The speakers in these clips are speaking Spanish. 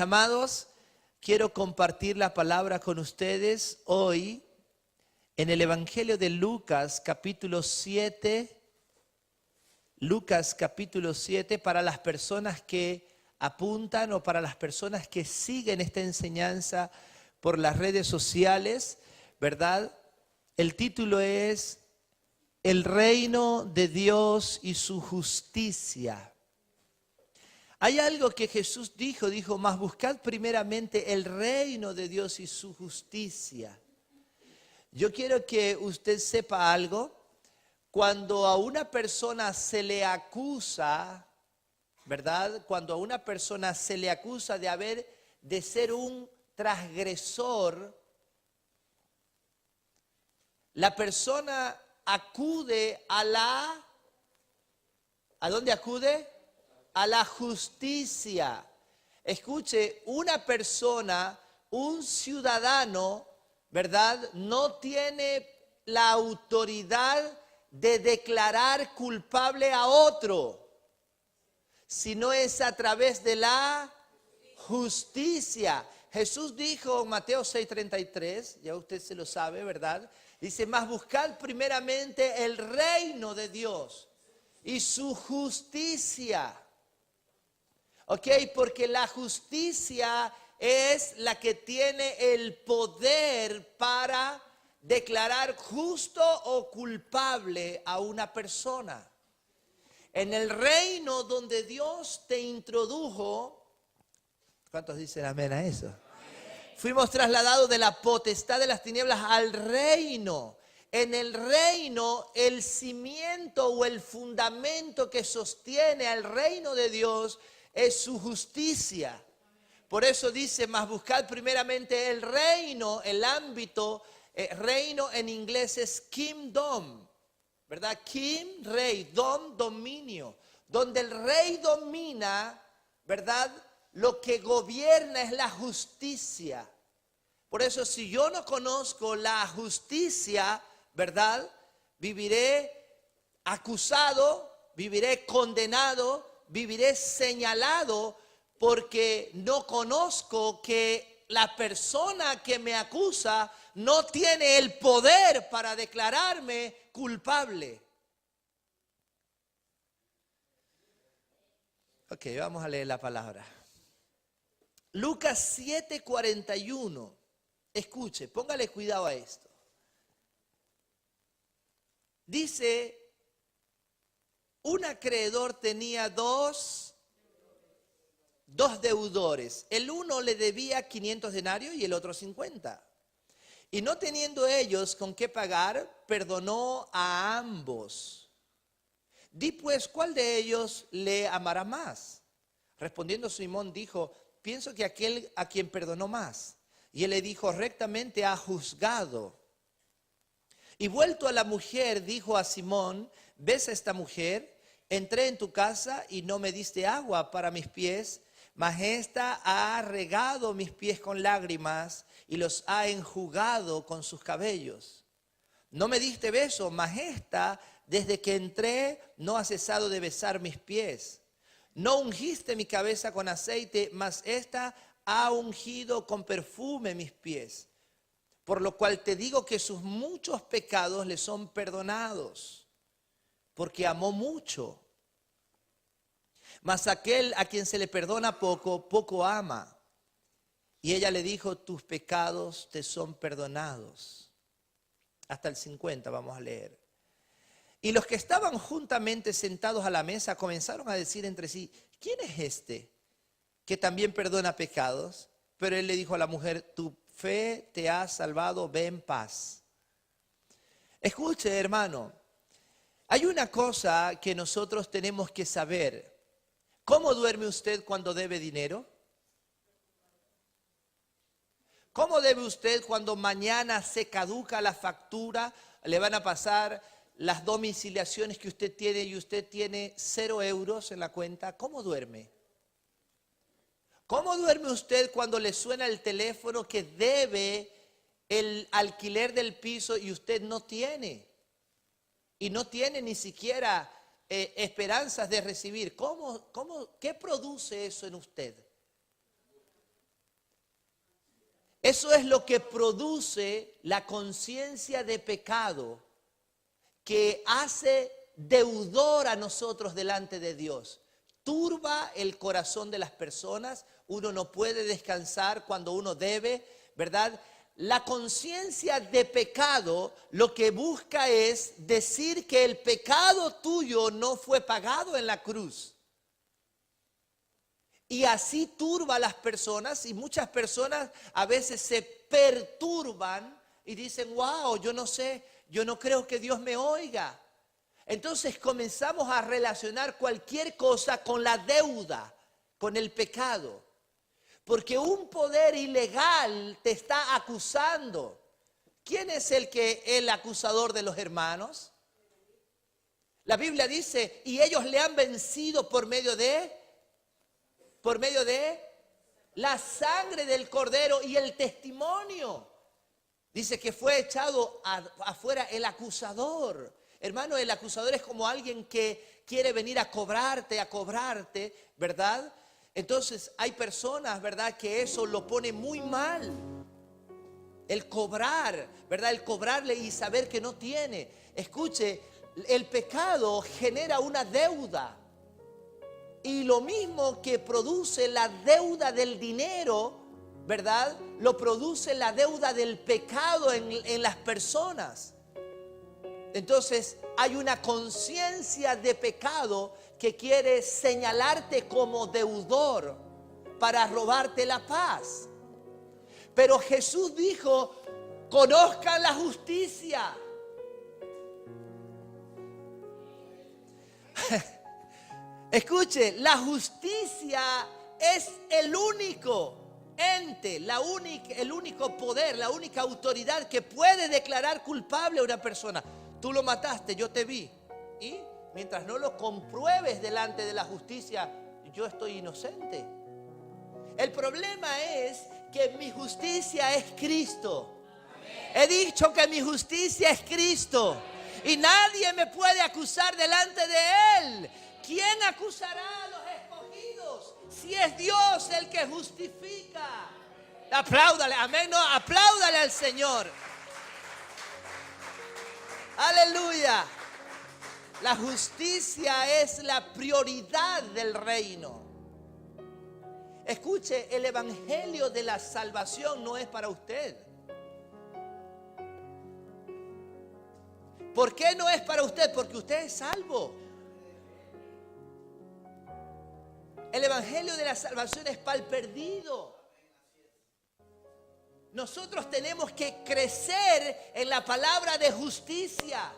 amados, quiero compartir la palabra con ustedes hoy en el Evangelio de Lucas, capítulo 7. Lucas, capítulo 7, para las personas que apuntan o para las personas que siguen esta enseñanza por las redes sociales, ¿verdad? El título es El reino de Dios y su justicia. Hay algo que Jesús dijo, mas buscad primeramente el reino de Dios y su justicia. Yo quiero que usted sepa algo. Cuando a una persona se le acusa, ¿verdad? Cuando a una persona se le acusa de ser un transgresor, la persona acude ¿a dónde acude? A la justicia. Escuche, una persona, un ciudadano, ¿verdad? No tiene la autoridad de declarar culpable a otro, sino es a través de la justicia. Jesús dijo en Mateo 6:33, ya usted se lo sabe, ¿verdad? Dice, mas buscad primeramente el reino de Dios y su justicia. ¿Ok? Porque la justicia es la que tiene el poder para declarar justo o culpable a una persona. En el reino donde Dios te introdujo, ¿cuántos dicen amén a eso? Fuimos trasladados de la potestad de las tinieblas al reino. En el reino, el cimiento o el fundamento que sostiene al reino de Dios es su justicia. Por eso dice, mas buscad primeramente el reino, el ámbito. Reino en inglés es kingdom, ¿verdad? King, rey, dom, dominio. Donde el rey domina, ¿verdad? Lo que gobierna es la justicia. Por eso si yo no conozco la justicia, ¿verdad? Viviré acusado, viviré condenado, viviré señalado porque no conozco que la persona que me acusa no tiene el poder para declararme culpable. Ok, vamos a leer la palabra. Lucas 7:41. Escuche, póngale cuidado a esto. Dice, un acreedor tenía dos deudores. El uno le debía 500 denarios y el otro 50. Y no teniendo ellos con qué pagar, perdonó a ambos. Di pues, ¿cuál de ellos le amará más? Respondiendo Simón dijo, pienso que aquel a quien perdonó más. Y él le dijo, rectamente ha juzgado. Y vuelto a la mujer, dijo a Simón, ¿ves a esta mujer? Entré en tu casa y no me diste agua para mis pies, mas ésta ha regado mis pies con lágrimas y los ha enjugado con sus cabellos. No me diste beso, mas ésta, desde que entré, no ha cesado de besar mis pies. No ungiste mi cabeza con aceite, mas ésta ha ungido con perfume mis pies. Por lo cual te digo que sus muchos pecados le son perdonados, porque amó mucho. Mas aquel a quien se le perdona poco, poco ama. Y ella le dijo, tus pecados te son perdonados. Hasta el 50 vamos a leer. Y los que estaban juntamente sentados a la mesa comenzaron a decir entre sí, ¿quién es este que también perdona pecados? Pero él le dijo a la mujer, tu fe te ha salvado, ve en paz. Escuche, hermano, hay una cosa que nosotros tenemos que saber. ¿Cómo duerme usted cuando debe dinero? ¿Cómo debe usted cuando mañana se caduca la factura? Le van a pasar las domiciliaciones que usted tiene y usted tiene 0 euros en la cuenta. ¿Cómo duerme? ¿Cómo duerme usted cuando le suena el teléfono que debe el alquiler del piso y usted no tiene? Y no tiene ni siquiera esperanzas de recibir. ¿Qué produce eso en usted? Eso es lo que produce la conciencia de pecado que hace deudor a nosotros delante de Dios. Turba el corazón de las personas, uno no puede descansar cuando uno debe, ¿verdad? La conciencia de pecado lo que busca es decir que el pecado tuyo no fue pagado en la cruz. Y así turba a las personas, y muchas personas a veces se perturban y dicen, wow, yo no sé, yo no creo que Dios me oiga. Entonces comenzamos a relacionar cualquier cosa con la deuda, con el pecado. Porque un poder ilegal te está acusando. ¿Quién es el acusador de los hermanos? La Biblia dice, y ellos le han vencido por medio de la sangre del Cordero y el testimonio. Dice que fue echado afuera el acusador. Hermano, el acusador es como alguien que quiere venir a cobrarte, ¿verdad? Entonces hay personas, ¿verdad?, que eso lo pone muy mal. El cobrar, ¿verdad? El cobrarle y saber que no tiene. Escuche, el pecado genera una deuda. Y lo mismo que produce la deuda del dinero, ¿verdad?, lo produce la deuda del pecado en las personas. Entonces hay una conciencia de pecado que quiere señalarte como deudor para robarte la paz. Pero Jesús dijo, conozcan la justicia. Escuche, la justicia es el único ente, el único poder, la única autoridad que puede declarar culpable a una persona. Tú lo mataste, yo te vi. Y mientras no lo compruebes delante de la justicia, yo estoy inocente. El problema es que mi justicia es Cristo. He dicho que mi justicia es Cristo. Y nadie me puede acusar delante de Él. ¿Quién acusará a los escogidos si es Dios el que justifica? Apláudale, amén, no, apláudale al Señor. Aleluya. La justicia es la prioridad del reino. Escuche, el evangelio de la salvación no es para usted. ¿Por qué no es para usted? Porque usted es salvo. El evangelio de la salvación es para el perdido. Nosotros tenemos que crecer en la palabra de justicia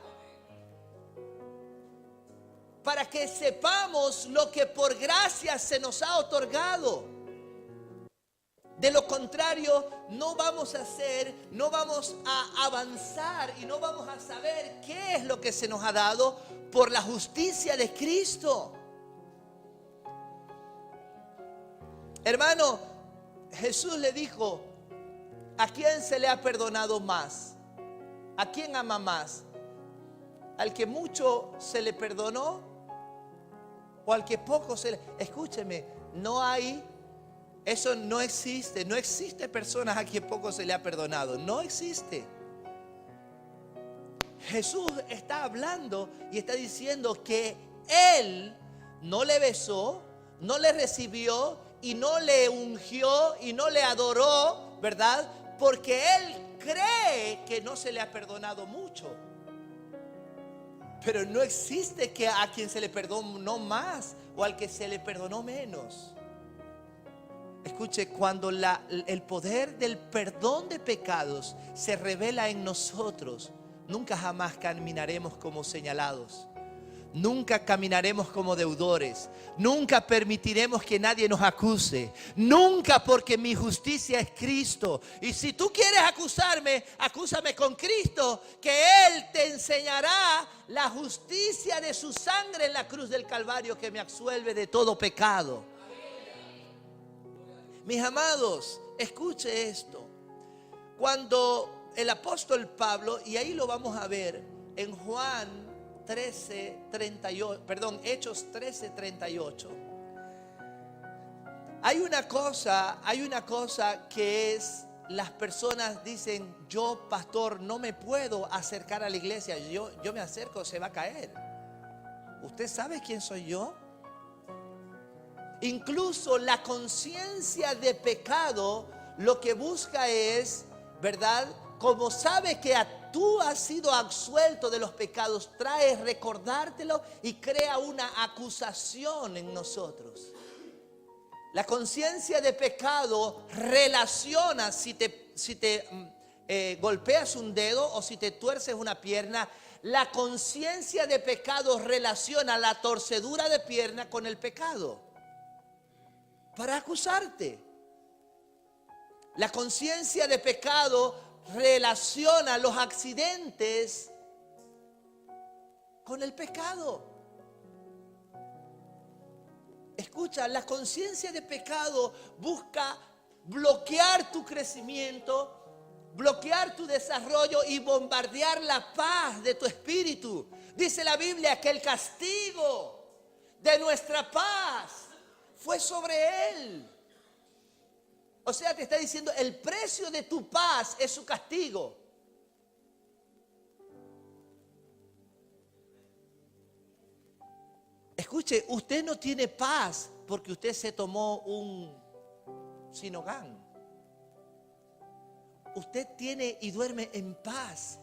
para que sepamos lo que por gracia se nos ha otorgado. De lo contrario, no vamos a avanzar y no vamos a saber qué es lo que se nos ha dado por la justicia de Cristo. Hermano, Jesús le dijo, ¿a quién se le ha perdonado más? ¿A quién ama más? ¿Al que mucho se le perdonó? ¿O al que poco se le... Escúcheme, eso no existe. No existe personas a quien poco se le ha perdonado. No existe. Jesús está hablando y está diciendo que Él no le besó, no le recibió y no le ungió y no le adoró, ¿verdad? Porque Él cree que no se le ha perdonado mucho. Pero no existe que a quien se le perdonó más o al que se le perdonó menos. Escuche, cuando el poder del perdón de pecados se revela en nosotros, nunca jamás caminaremos como señalados. Nunca caminaremos como deudores. Nunca permitiremos que nadie nos acuse. Nunca, porque mi justicia es Cristo. Y si tú quieres acusarme, acúsame con Cristo, que Él te enseñará la justicia de su sangre en la cruz del Calvario, que me absuelve de todo pecado. Mis amados, escuche esto. Cuando el apóstol Pablo, y ahí lo vamos a ver en Hechos 13:38. Hay una cosa que es las personas dicen, yo pastor no me puedo acercar a la iglesia, yo me acerco, se va a caer. ¿Usted sabe quién soy yo? Incluso la conciencia de pecado lo que busca es, ¿verdad? Como sabe que tú has sido absuelto de los pecados, trae recordártelo y crea una acusación en nosotros. La conciencia de pecado relaciona si te golpeas un dedo o si te tuerces una pierna. La conciencia de pecado relaciona la torcedura de pierna con el pecado para acusarte. La conciencia de pecado relaciona los accidentes con el pecado. Escucha, la conciencia de pecado busca bloquear tu crecimiento, bloquear tu desarrollo y bombardear la paz de tu espíritu. Dice la Biblia que el castigo de nuestra paz fue sobre él. O sea, te está diciendo, el precio de tu paz es su castigo. Escuche, usted no tiene paz porque usted se tomó un Sinogan. Usted tiene y duerme en paz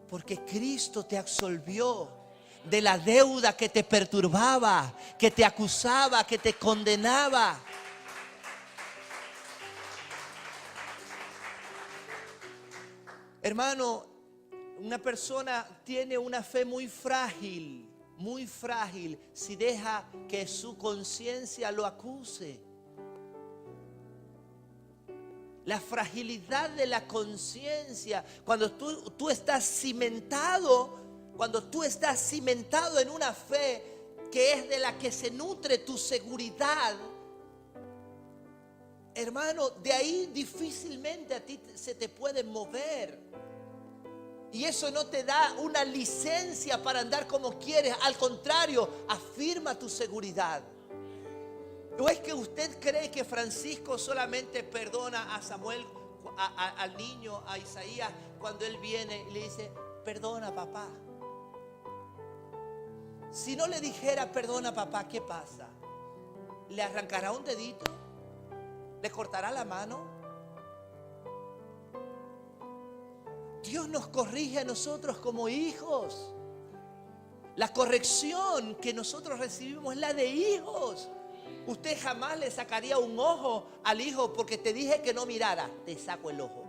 porque Cristo te absolvió de la deuda que te perturbaba, que te acusaba, que te condenaba. Hermano, una persona tiene una fe muy frágil si deja que su conciencia lo acuse. La fragilidad de la conciencia, cuando tú estás cimentado, en una fe que es de la que se nutre tu seguridad, hermano, de ahí difícilmente a ti se te puede mover. Y eso no te da una licencia para andar como quieres. Al contrario, afirma tu seguridad. ¿O es que usted cree que Francisco solamente perdona a Samuel, al niño, a Isaías, cuando él viene y le dice, perdona papá? Si no le dijera perdona papá, ¿qué pasa? ¿Le arrancará un dedito? ¿Le cortará la mano? Dios nos corrige a nosotros como hijos. La corrección que nosotros recibimos es la de hijos. Usted jamás le sacaría un ojo al hijo porque te dije que no mirara, te saco el ojo.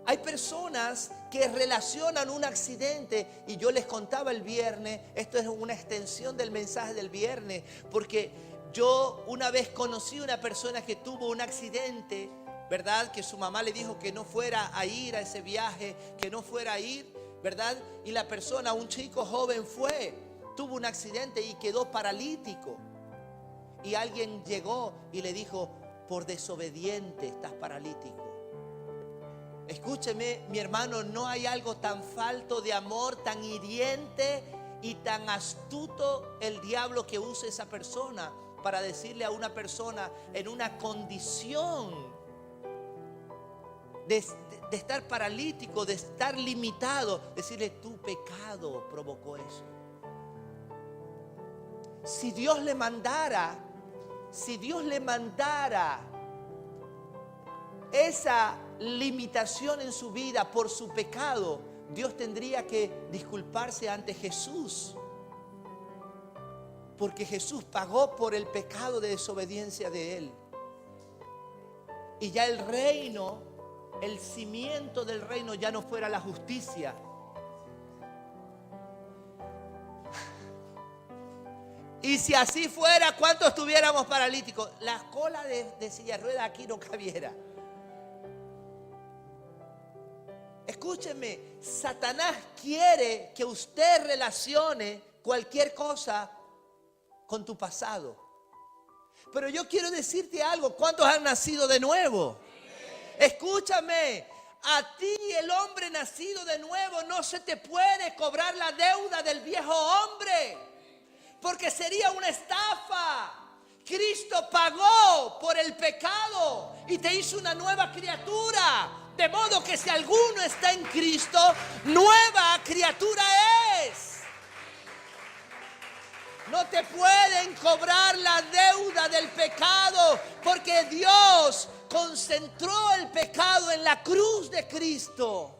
Hay personas que relacionan un accidente, y yo les contaba el viernes, esto es una extensión del mensaje del viernes, porque yo una vez conocí una persona que tuvo un accidente, ¿verdad? Que su mamá le dijo que no fuera a ir a ese viaje, que no fuera a ir, ¿verdad? Y la persona, un chico joven tuvo un accidente y quedó paralítico. Y alguien llegó y le dijo, por desobediente estás paralítico. Escúcheme, mi hermano, no hay algo tan falto de amor, tan hiriente y tan astuto el diablo que use esa persona para decirle a una persona en una condición de estar paralítico, de estar limitado, decirle, tu pecado provocó eso. Si Dios le mandara esa limitación en su vida por su pecado, Dios tendría que disculparse ante Jesús, porque Jesús pagó por el pecado de desobediencia de él. Y ya el reino, el cimiento del reino ya no fuera la justicia. Y si así fuera, ¿cuántos estuviéramos paralíticos? La cola de silla de ruedas aquí no cabiera. Escúcheme, Satanás quiere que usted relacione cualquier cosa con tu pasado. Pero yo quiero decirte algo, ¿cuántos han nacido de nuevo? Escúchame, a ti el hombre nacido de nuevo no se te puede cobrar la deuda del viejo hombre. Porque sería una estafa Cristo pagó por el pecado y te hizo una nueva criatura. De modo que si alguno está en Cristo, nueva criatura es. No te pueden cobrar la deuda del pecado, porque Dios concentró el pecado en la cruz de Cristo.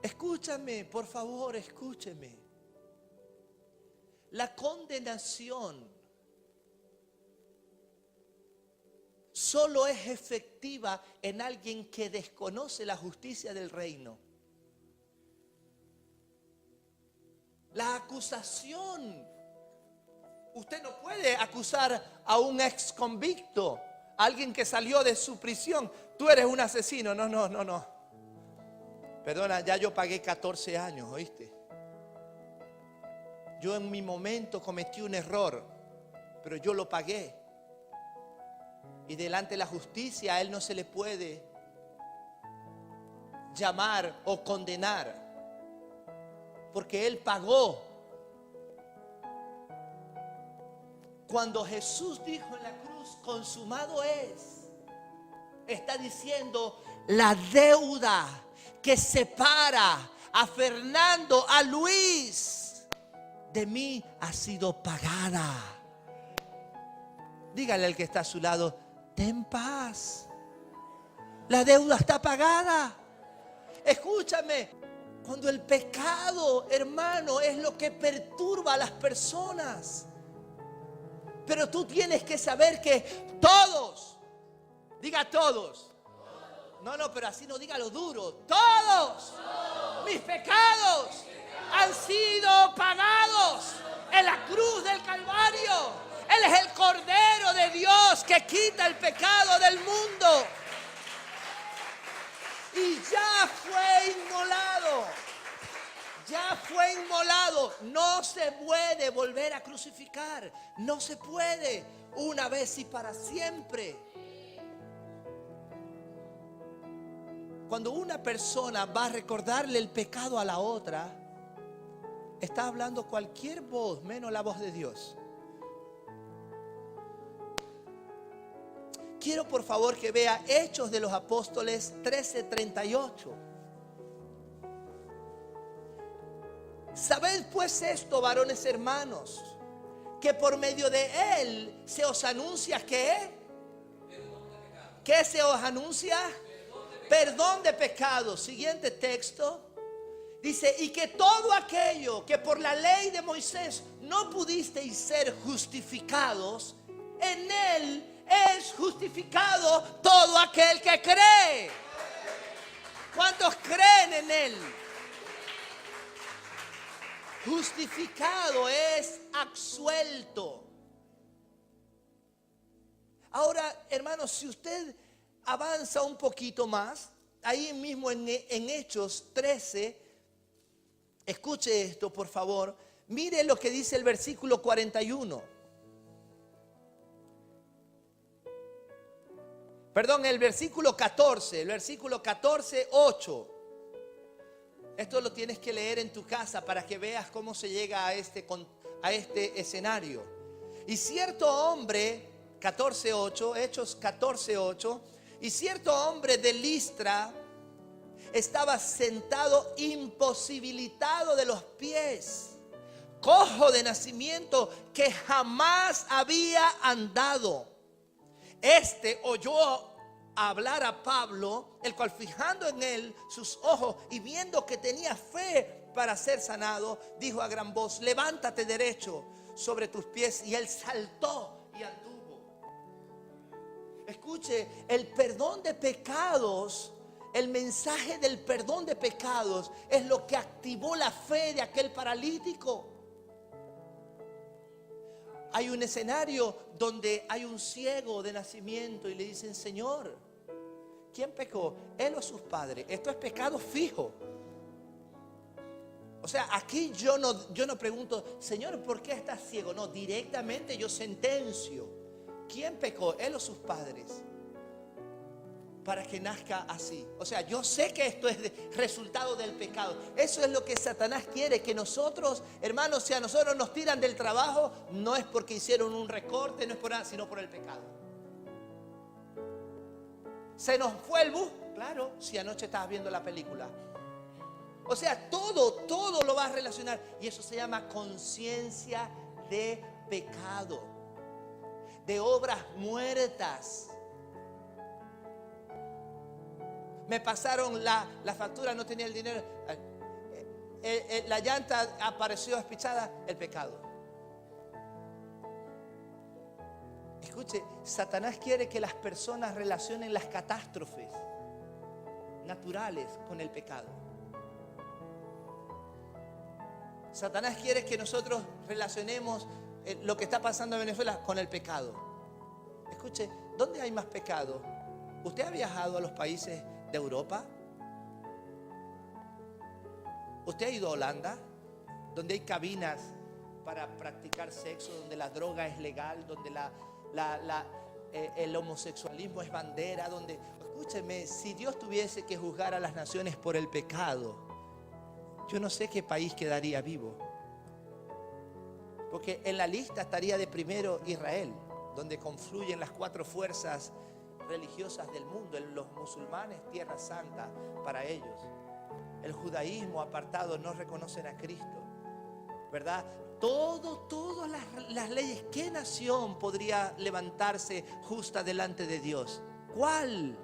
Escúchame, por favor, escúcheme. La condenación solo es efectiva en alguien que desconoce la justicia del reino. La acusación, usted no puede acusar a un ex convicto, alguien que salió de su prisión. Tú eres un asesino. No. Perdona, ya yo pagué 14 años, ¿oíste? Yo en mi momento cometí un error, pero yo lo pagué. Y delante de la justicia a él no se le puede llamar o condenar, porque él pagó. Cuando Jesús dijo en la cruz, consumado es, está diciendo la deuda que separa a Fernando, a Luis, de mí ha sido pagada. Dígale al que está a su lado, ten paz. La deuda está pagada. Escúchame, cuando el pecado, hermano, es lo que perturba a las personas. Pero tú tienes que saber que todos, diga todos. No, pero así no, dígalo duro. Todos mis pecados han sido pagados en la cruz del Calvario. Él es el Cordero de Dios que quita el pecado del mundo. Y ya fue inmolado. Ya fue inmolado. No se puede volver a crucificar. No se puede. Una vez y para siempre. Cuando una persona va a recordarle el pecado a la otra, está hablando cualquier voz menos la voz de Dios. Quiero por favor que vea Hechos de los Apóstoles 13:38. Sabed pues esto, varones hermanos, que por medio de él se os anuncia ¿qué? ¿Qué se os anuncia? Perdón de pecados. Siguiente texto. Dice, y que todo aquello que por la ley de Moisés no pudisteis ser justificados, en él es justificado todo aquel que cree. ¿Cuántos creen en él? Justificado es absuelto. Ahora, hermanos, si usted avanza un poquito más, ahí mismo en Hechos 13, escuche esto por favor, mire lo que dice el versículo 41. Perdón, el versículo 14, 8. Esto lo tienes que leer en tu casa para que veas cómo se llega a este escenario. Y cierto hombre, 14:8, Hechos 14:8, y cierto hombre de Listra estaba sentado imposibilitado de los pies, cojo de nacimiento, que jamás había andado. Este oyó hablar a Pablo, el cual fijando en él sus ojos y viendo que tenía fe para ser sanado, dijo a gran voz, levántate derecho sobre tus pies. Y él saltó y anduvo. Escuche, el perdón de pecados, el mensaje del perdón de pecados es lo que activó la fe de aquel paralítico. Hay un escenario donde hay un ciego de nacimiento y le dicen, Señor, ¿quién pecó? ¿Él o sus padres? Esto es pecado fijo. O sea, aquí yo no pregunto, Señor, ¿por qué estás ciego? No, directamente yo sentencio. ¿Quién pecó? ¿Él o sus padres? para que nazca así. O sea, yo sé que esto es resultado del pecado. Eso es lo que Satanás quiere, que nosotros, hermanos, si a nosotros nos tiran del trabajo, no es porque hicieron un recorte, no es por nada, sino por el pecado. ¿Se nos fue el bus? Claro, si anoche estabas viendo la película. O sea, todo lo vas a relacionar. Y eso se llama conciencia de pecado, de obras muertas. Me pasaron la factura, no tenía el dinero. La llanta apareció despichada, el pecado. Escuche, Satanás quiere que las personas relacionen las catástrofes naturales con el pecado. Satanás quiere que nosotros relacionemos lo que está pasando en Venezuela con el pecado. Escuche, ¿dónde hay más pecado? ¿Usted ha viajado a los países de Europa? ¿Usted ha ido a Holanda? Donde hay cabinas para practicar sexo, donde la droga es legal, donde el homosexualismo es bandera, donde... Escúcheme, si Dios tuviese que juzgar a las naciones por el pecado, yo no sé qué país quedaría vivo. Porque en la lista estaría de primero Israel, donde confluyen las 4 fuerzas religiosas del mundo. Los musulmanes, tierra santa para ellos. El judaísmo apartado, no reconocen a Cristo, ¿verdad? Todas las leyes. ¿Qué nación podría levantarse justa delante de Dios? ¿Cuál?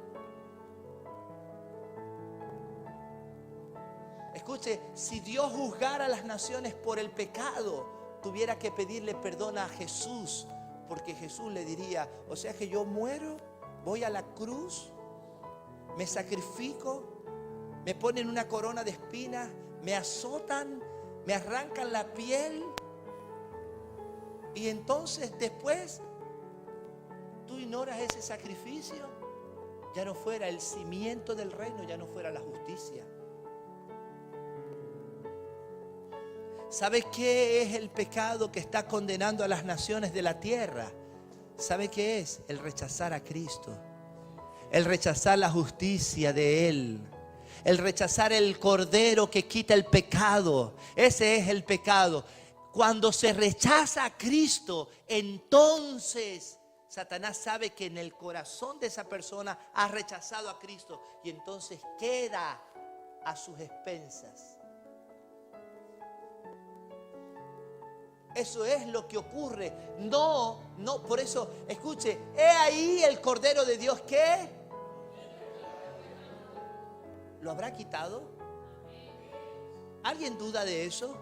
Escuche, si Dios juzgara a las naciones por el pecado, tuviera que pedirle perdón a Jesús, porque Jesús le diría, o sea que yo muero, voy a la cruz, me sacrifico, me ponen una corona de espinas, me azotan, me arrancan la piel, y entonces después tú ignoras ese sacrificio. Ya no fuera el cimiento del reino, ya no fuera la justicia. ¿Sabe qué es el pecado que está condenando a las naciones de la tierra? ¿Sabe qué es? El rechazar a Cristo. El rechazar la justicia de Él. El rechazar el Cordero que quita el pecado. Ese es el pecado. Cuando se rechaza a Cristo, entonces Satanás sabe que en el corazón de esa persona ha rechazado a Cristo. Y entonces queda a sus expensas. Eso es lo que ocurre. No, por eso, escuche, he ahí el Cordero de Dios que ¿lo habrá quitado? ¿Alguien duda de eso?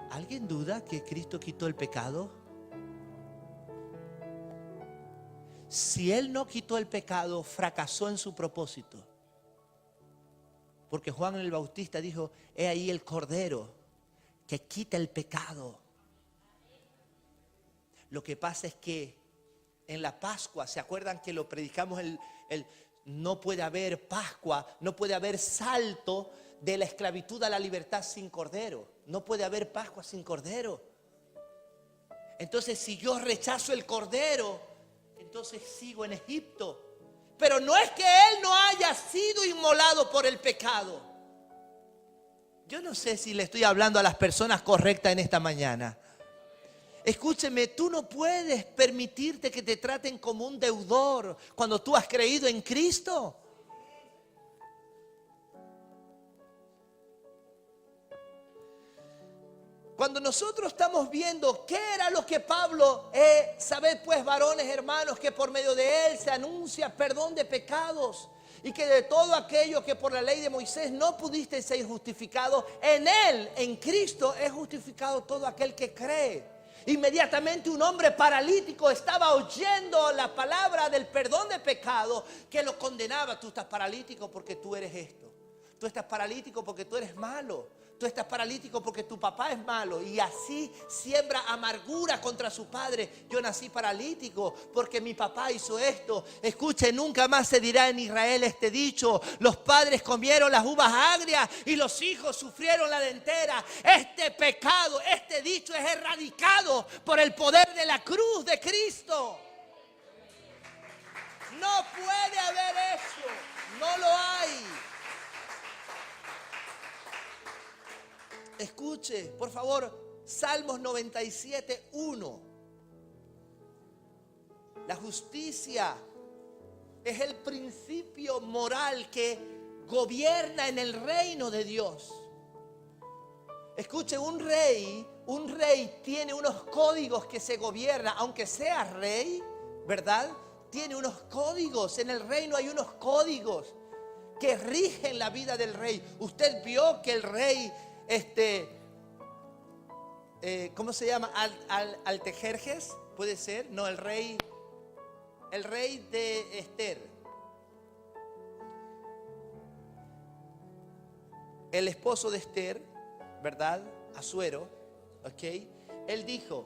¿Alguien duda que Cristo quitó el pecado? Si Él no quitó el pecado, fracasó en su propósito. Porque Juan el Bautista dijo, he ahí el Cordero que quita el pecado. Lo que pasa es que en la Pascua, ¿se acuerdan que lo predicamos? No puede haber Pascua, no puede haber salto de la esclavitud a la libertad sin Cordero. No puede haber Pascua sin Cordero. Entonces, si yo rechazo el Cordero, entonces sigo en Egipto. Pero no es que Él no haya sido inmolado por el pecado. Yo no sé si le estoy hablando a las personas correctas en esta mañana. Escúcheme, tú no puedes permitirte que te traten como un deudor cuando tú has creído en Cristo. Cuando nosotros estamos viendo qué era lo que Pablo, sabed pues varones hermanos que por medio de él se anuncia perdón de pecados y que de todo aquello que por la ley de Moisés no pudiste ser justificado, en él, en Cristo, es justificado todo aquel que cree. Inmediatamente un hombre paralítico estaba oyendo la palabra del perdón de pecado que lo condenaba. Tú estás paralítico porque tú eres esto. Tú estás paralítico porque tú eres malo. Tú estás paralítico porque tu papá es malo. Y así siembra amargura contra su padre. Yo nací paralítico porque mi papá hizo esto. Escuche, nunca más se dirá en Israel este dicho: los padres comieron las uvas agrias y los hijos sufrieron la dentera. Este pecado, este dicho es erradicado por el poder de la cruz de Cristo. No puede haber eso. No lo hay. Escuche, por favor, Salmos 97, 1. La justicia es el principio moral que gobierna en el reino de Dios. Escuche, un rey tiene unos códigos que se gobierna, aunque sea rey, ¿verdad? Tiene unos códigos, en el reino hay unos códigos que rigen la vida del rey. Usted vio que el rey, ¿cómo se llama? Altejerjes, puede ser, no, el rey de Esther, el esposo de Esther, ¿verdad? Asuero, ¿ok? Él dijo,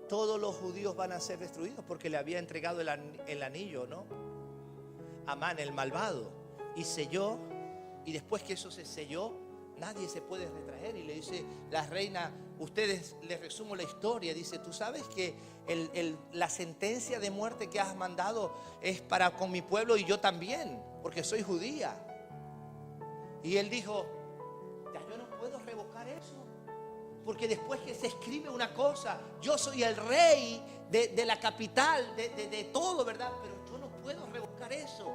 todos los judíos van a ser destruidos porque le había entregado el anillo, ¿no? Amán, el malvado, y selló, y después que eso se selló, nadie se puede retraer. Y le dice la reina, ustedes, les resumo la historia, dice, tú sabes que la sentencia de muerte que has mandado es para con mi pueblo y yo también, porque soy judía. Y él dijo, ya yo no puedo revocar eso, porque después que se escribe una cosa, yo soy el rey de la capital, de todo, ¿verdad? Pero yo no puedo revocar eso.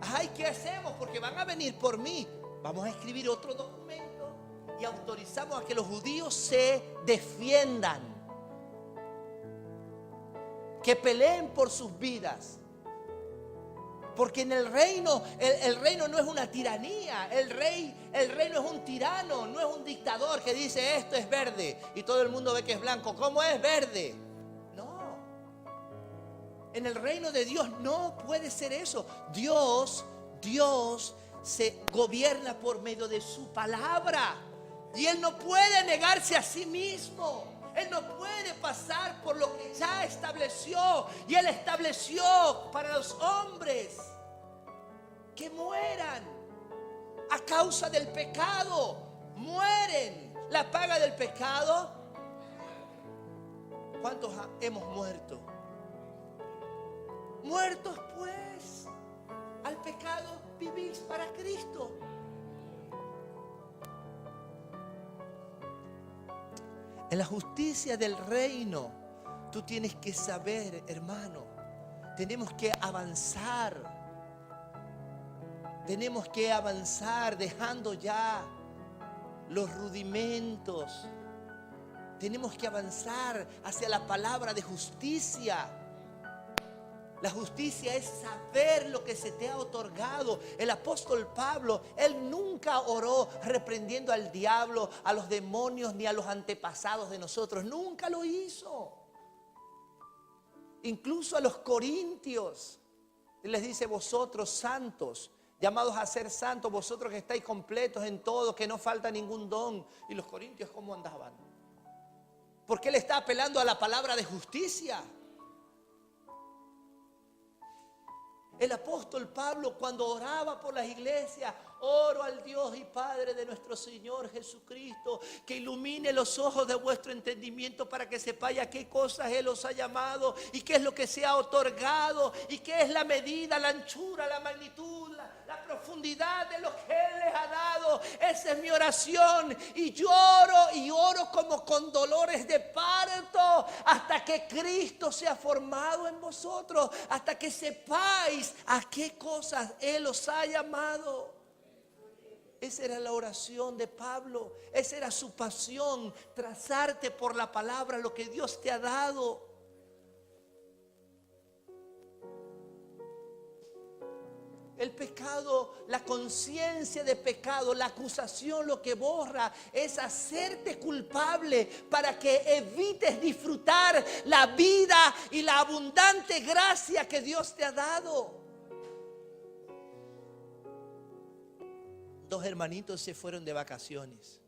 Ay, ¿qué hacemos? Porque van a venir por mí. Vamos a escribir otro documento y autorizamos a que los judíos se defiendan, que peleen por sus vidas. Porque en el reino no es una tiranía. El rey no es un tirano, no es un dictador que dice esto es verde y todo el mundo ve que es blanco. ¿Cómo es verde? No. En el reino de Dios no puede ser eso. Dios se gobierna por medio de su palabra. Y Él no puede negarse a sí mismo. Él no puede pasar por lo que ya estableció. Y Él estableció para los hombres que mueran a causa del pecado. Mueren. La paga del pecado. ¿Cuántos hemos muerto? Muertos pues al pecado, vivís para Cristo. En la justicia del reino, tú tienes que saber, hermano, tenemos que avanzar. Tenemos que avanzar dejando ya los rudimentos. Tenemos que avanzar hacia la palabra de justicia. La justicia es saber lo que se te ha otorgado. El apóstol Pablo, él nunca oró reprendiendo al diablo, a los demonios, ni a los antepasados de nosotros. Nunca lo hizo. Incluso a los corintios, él les dice, vosotros santos, llamados a ser santos, vosotros que estáis completos en todo, que no falta ningún don. Y los corintios, ¿cómo andaban? Porque él está apelando a la palabra de justicia. El apóstol Pablo, cuando oraba por las iglesias, oro al Dios y Padre de nuestro Señor Jesucristo, que ilumine los ojos de vuestro entendimiento para que sepáis a qué cosas Él os ha llamado y qué es lo que se ha otorgado y qué es la medida, la anchura, la magnitud, la profundidad de lo que Él les ha dado. Esa es mi oración y oro como con dolores de parto hasta que Cristo sea formado en vosotros, hasta que sepáis a qué cosas Él os ha llamado. Esa era la oración de Pablo, esa era su pasión, trazarte por la palabra lo que Dios te ha dado. El pecado, la conciencia de pecado, la acusación, lo que borra es hacerte culpable para que evites disfrutar la vida y la abundante gracia que Dios te ha dado. Dos hermanitos se fueron de vacaciones.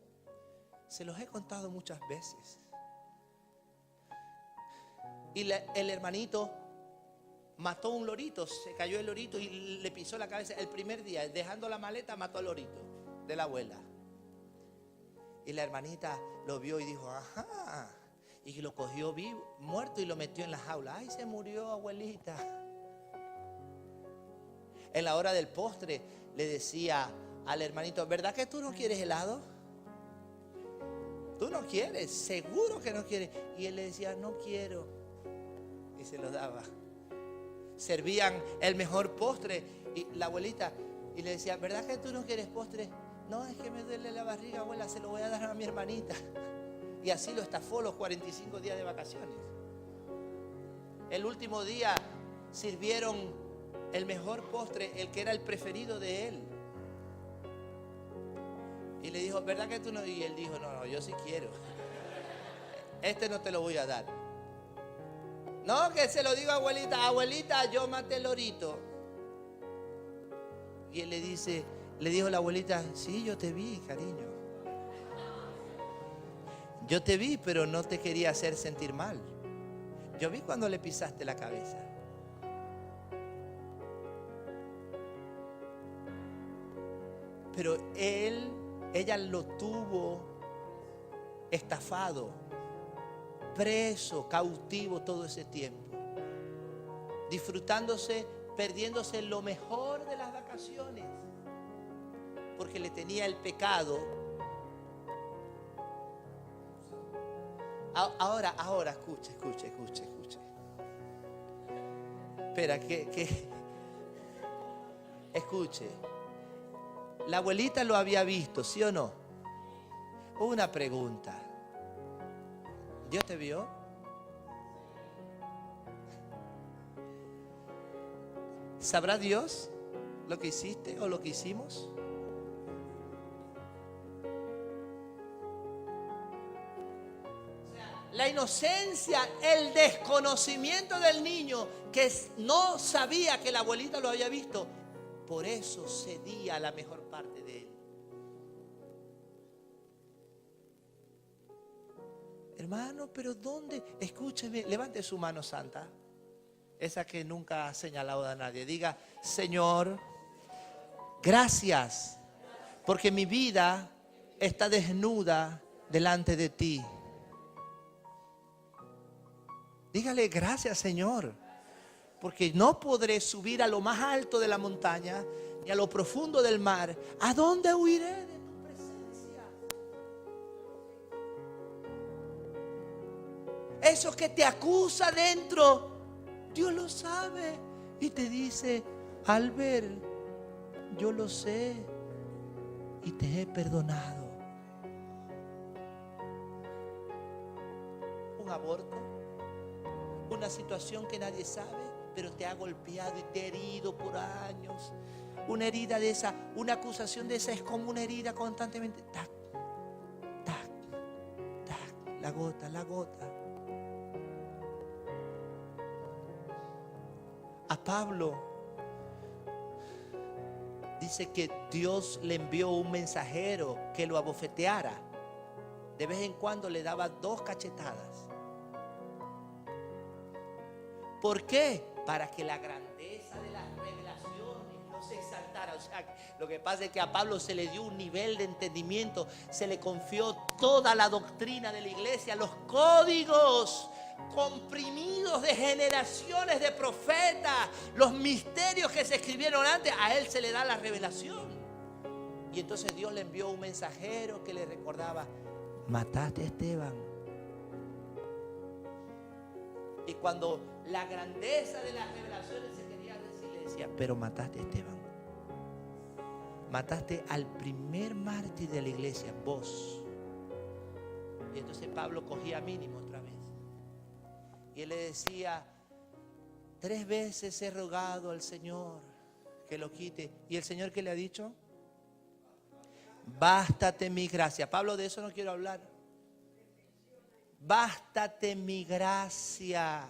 Se los he contado muchas veces. Y el hermanito mató un lorito, se cayó el lorito y le pisó la cabeza el primer día. Dejando la maleta, mató al lorito de la abuela. Y la hermanita lo vio y dijo, ajá. Y lo cogió vivo, muerto, y lo metió en la jaula. Ay, se murió, abuelita. En la hora del postre le decía al hermanito, ¿verdad que tú no quieres helado? Tú no quieres, seguro que no quieres. Y él le decía, no quiero. Y se lo daba. Servían el mejor postre. Y la abuelita, y le decía, ¿verdad que tú no quieres postre? No, es que me duele la barriga, abuela, se lo voy a dar a mi hermanita. Y así lo estafó los 45 días de vacaciones. El último día sirvieron el mejor postre, el que era el preferido de él. Y le dijo, ¿verdad que tú no? Y él dijo, no, yo sí quiero. Este no te lo voy a dar. No, que se lo digo a abuelita. Abuelita, yo maté el lorito. Y él le dijo a la abuelita, sí, yo te vi, cariño. Yo te vi, pero no te quería hacer sentir mal. Yo vi cuando le pisaste la cabeza. Pero ella lo tuvo estafado, preso, cautivo todo ese tiempo, disfrutándose, perdiéndose lo mejor de las vacaciones, porque le tenía el pecado. Ahora, escuche. Espera, escuche. La abuelita lo había visto, ¿sí o no? Una pregunta. ¿Dios te vio? ¿Sabrá Dios lo que hiciste o lo que hicimos? La inocencia, el desconocimiento del niño que no sabía que la abuelita lo había visto, por eso cedía la mejor parte de él. Hermano, pero ¿dónde? Escúcheme, levante su mano santa, esa que nunca ha señalado a nadie. Diga, Señor, gracias, porque mi vida está desnuda delante de ti. Dígale, gracias, Señor, porque no podré subir a lo más alto de la montaña, ni a lo profundo del mar. ¿A dónde huiré de tu presencia? Eso que te acusa dentro, Dios lo sabe. Y te dice, Albert, yo lo sé y te he perdonado. Un aborto, una situación que nadie sabe, pero te ha golpeado y te ha herido por años. Una herida de esa, una acusación de esa es como una herida constantemente. Tac, tac, tac, la gota. A Pablo dice que Dios le envió un mensajero que lo abofeteara. De vez en cuando le daba 2 cachetadas. ¿Por qué? Para que la grandeza de las revelaciones no se exaltara. O sea, lo que pasa es que a Pablo se le dio un nivel de entendimiento, se le confió toda la doctrina de la iglesia, los códigos comprimidos de generaciones de profetas, los misterios que se escribieron antes, a él se le da la revelación. Y entonces Dios le envió un mensajero que le recordaba, mataste a Esteban. Y cuando la grandeza de las revelaciones se quería decir, le decía, pero mataste a Esteban. Mataste al primer mártir de la iglesia, vos. Y entonces Pablo cogía a Mínimo otra vez. Y él le decía, 3 veces he rogado al Señor que lo quite. ¿Y el Señor qué le ha dicho? Bástate mi gracia. Pablo, de eso no quiero hablar. Bástate mi gracia,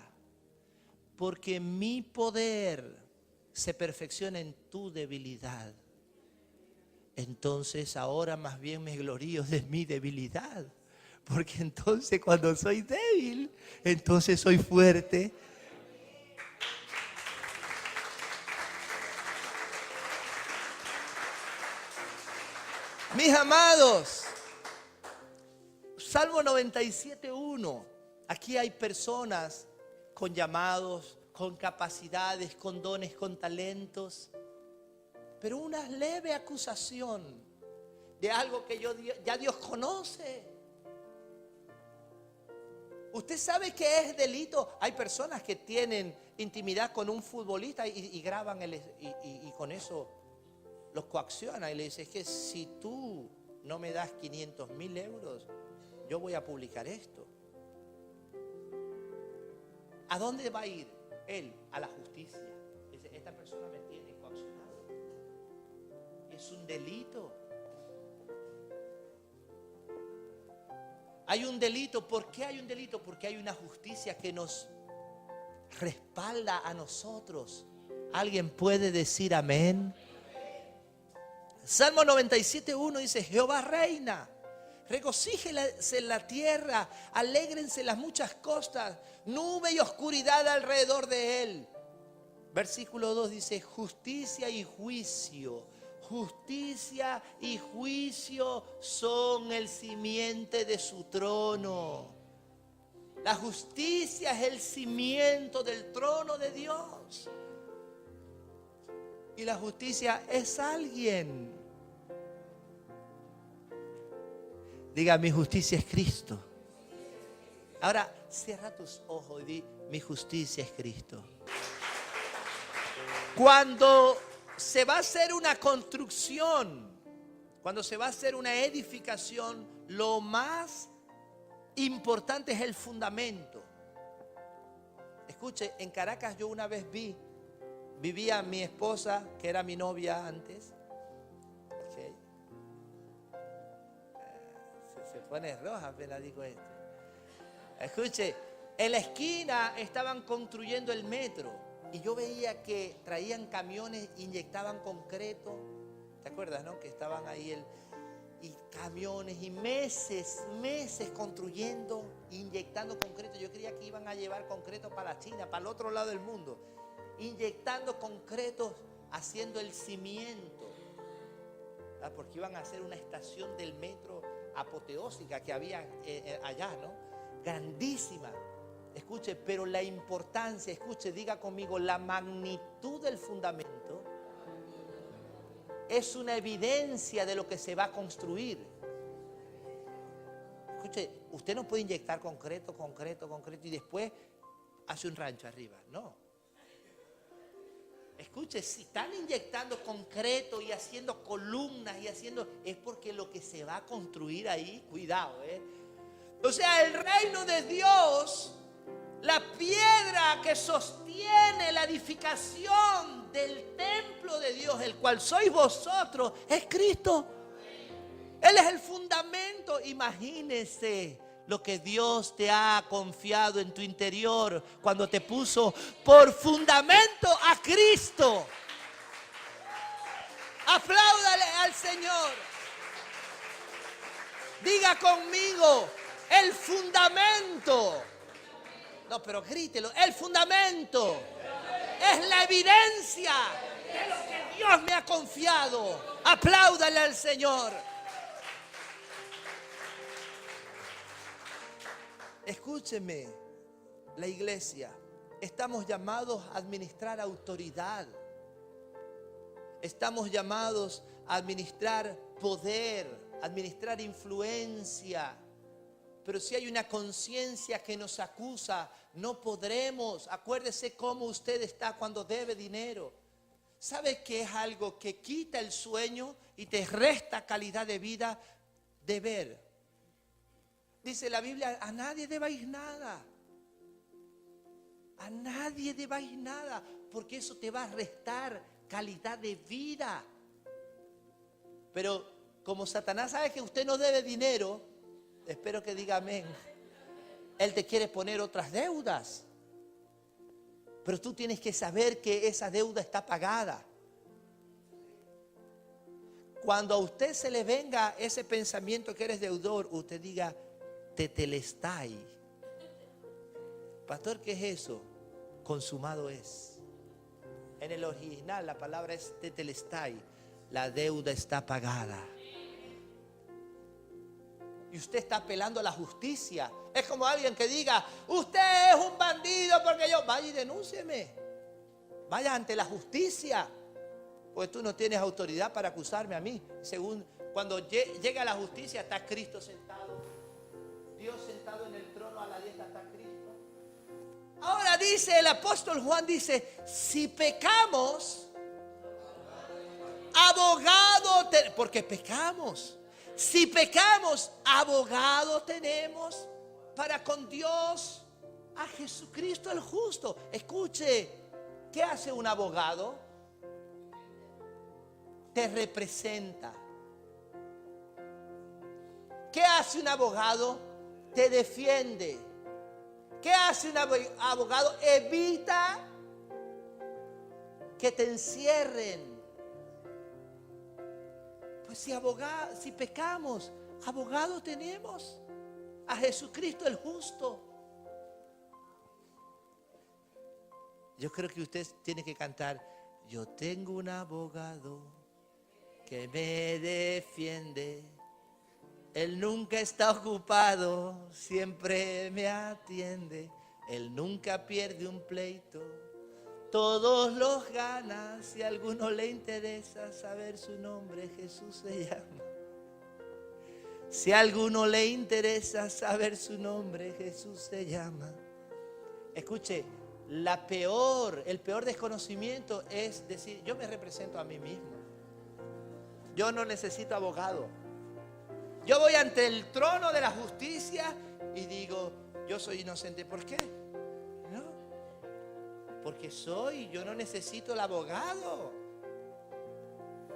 porque mi poder se perfecciona en tu debilidad. Entonces ahora más bien me glorío de mi debilidad, porque entonces cuando soy débil, entonces soy fuerte. Mis amados, Salmo 97:1. Aquí hay personas con llamados, con capacidades, con dones, con talentos, pero una leve acusación de algo que ya Dios conoce. Usted sabe que es delito. Hay personas que tienen intimidad con un futbolista y graban y con eso los coacciona y le dice: es que si tú no me das 500.000 euros, yo voy a publicar esto. ¿A dónde va a ir él? A la justicia. Dice: esta persona me tiene coaccionado. Es un delito. Hay un delito. ¿Por qué hay un delito? Porque hay una justicia que nos respalda a nosotros. ¿Alguien puede decir amén? Salmo 97:1 dice: Jehová reina, regocíjese la tierra, alégrense las muchas costas, nube y oscuridad alrededor de él. Versículo 2 dice: justicia y juicio son el simiente de su trono. La justicia es el cimiento del trono de Dios. Y la justicia es alguien. Diga: mi justicia es Cristo. Ahora cierra tus ojos y di: mi justicia es Cristo. Cuando se va a hacer una construcción, cuando se va a hacer una edificación, lo más importante es el fundamento. Escuche, en Caracas yo una vez vivía mi esposa, que era mi novia antes. Okay. Se pone roja apenas digo esto. Escuche, en la esquina estaban construyendo el metro. Y yo veía que traían camiones, inyectaban concreto. ¿Te acuerdas, no? Que estaban ahí y camiones y meses construyendo, inyectando concreto. Yo creía que iban a llevar concreto para la China, para el otro lado del mundo. Inyectando concreto, haciendo el cimiento. ¿Verdad? Porque iban a hacer una estación del metro apoteósica que había allá, ¿no? Grandísima. Escuche, pero la importancia, escuche, diga conmigo, la magnitud del fundamento es una evidencia de lo que se va a construir. Escuche, usted no puede inyectar concreto y después hace un rancho arriba, no. Escuche, si están inyectando concreto y haciendo columnas es porque lo que se va a construir ahí, cuidado, O sea, el reino de Dios, la piedra que sostiene la edificación del templo de Dios, el cual sois vosotros, es Cristo. Él es el fundamento. Imagínese lo que Dios te ha confiado en tu interior cuando te puso por fundamento a Cristo. Apláudale al Señor. Diga conmigo: el fundamento. No, pero grítelo: el fundamento es la evidencia de lo que Dios me ha confiado. Apláudale al Señor. Escúcheme, la iglesia, estamos llamados a administrar autoridad. Estamos llamados a administrar poder, a administrar influencia. Pero si hay una conciencia que nos acusa, no podremos. Acuérdese cómo usted está cuando debe dinero. ¿Sabe qué es algo que quita el sueño y te resta calidad de vida? Deber. Dice la Biblia: a nadie debáis nada. A nadie debáis nada, porque eso te va a restar calidad de vida. Pero como Satanás sabe que usted no debe dinero, espero que diga amén, él te quiere poner otras deudas. Pero tú tienes que saber que esa deuda está pagada. Cuando a usted se le venga ese pensamiento que eres deudor, usted diga: tetelestai. Pastor, ¿qué es eso? Consumado es. En el original la palabra es tetelestai. La deuda está pagada. y usted está apelando a la justicia. Es como alguien que diga, usted es un bandido porque yo... Vaya y denúncieme. Vaya ante la justicia. Pues tú no tienes autoridad para acusarme a mí. Según cuando llega la justicia, está Cristo sentado. Dios sentado en el trono, a la diestra está Cristo. Ahora dice el apóstol Juan, dice, si pecamos, abogado, porque pecamos. Si pecamos, abogado tenemos para con Dios a Jesucristo el justo. Escuche, ¿qué hace un abogado? Te representa. ¿Qué hace un abogado? Te defiende. ¿Qué hace un abogado? Evita que te encierren. Pues si pecamos, abogado tenemos a Jesucristo el justo. Yo creo que usted tiene que cantar, yo tengo un abogado que me defiende. Él nunca está ocupado, siempre me atiende. Él nunca pierde un pleito, todos los gana. Si a alguno le interesa saber su nombre, Jesús se llama. Si a alguno le interesa saber su nombre, Jesús se llama. Escuche, el peor desconocimiento es decir, yo me represento a mí mismo. Yo no necesito abogado. Yo voy ante el trono de la justicia y digo, yo soy inocente. ¿Por qué? No, porque yo no necesito el abogado.